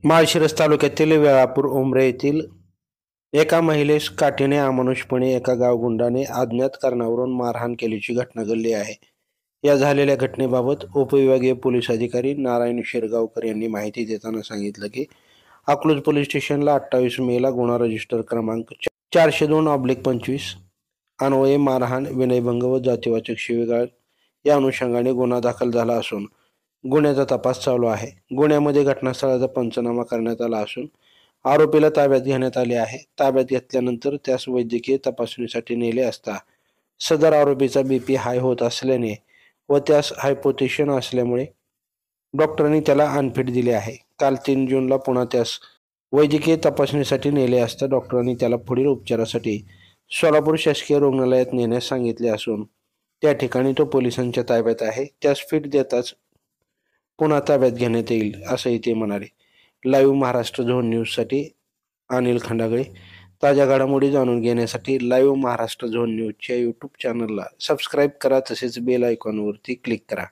माळशिरस तालुक्यातील वेळापूर उमरे येथील एका महिलेस काठीने अमानुषपणे एका गावगुंडाने अज्ञात कारणावरून मारहाण केल्याची घटना घडली आहे. या झालेल्या घटनेबाबत उपविभागीय पोलीस अधिकारी नारायण शिरगावकर यांनी माहिती देताना सांगितलं की अकलूज पोलीस स्टेशनला 28 मेला गुन्हा रजिस्टर क्रमांक 402/25 अन्वये मारहाण, विनयभंग व जातीवाचक शिवीगाळ या अनुषंगाने गुन्हा दाखल झाला असून गुन्ह्याचा तपास चालू आहे. गुन्ह्यामध्ये घटनास्थळाचा पंचनामा करण्यात आला असून आरोपीला ताब्यात घेण्यात आले आहे. ताब्यात घेतल्यानंतर त्यास वैद्यकीय तपासणीसाठी नेले असता सदर आरोपीचा बीपी हाय होत असल्याने व त्यास हायपोटेन्शन असल्यामुळे डॉक्टरांनी त्याला अनफिट दिले आहे. काल 3 जूनला पुन्हा त्यास वैद्यकीय तपासणीसाठी नेले असता डॉक्टरांनी त्याला पुढील उपचारासाठी सोलापूर शासकीय रुग्णालयात नेण्यास सांगितले असून त्या ठिकाणी तो पोलिसांच्या ताब्यात आहे. त्यास फिट देताच पुन्हा ताब्यात घेण्यात येईल असंही ते म्हणाले. लाईव्ह महाराष्ट्र झोन न्यूजसाठी अनिल खंडागळे. ताज्या घडामोडी जाणून घेण्यासाठी लाईव्ह महाराष्ट्र झोन न्यूजच्या यूट्यूब चॅनलला सबस्क्राईब करा, तसेच बेल आयकॉनवरती क्लिक करा.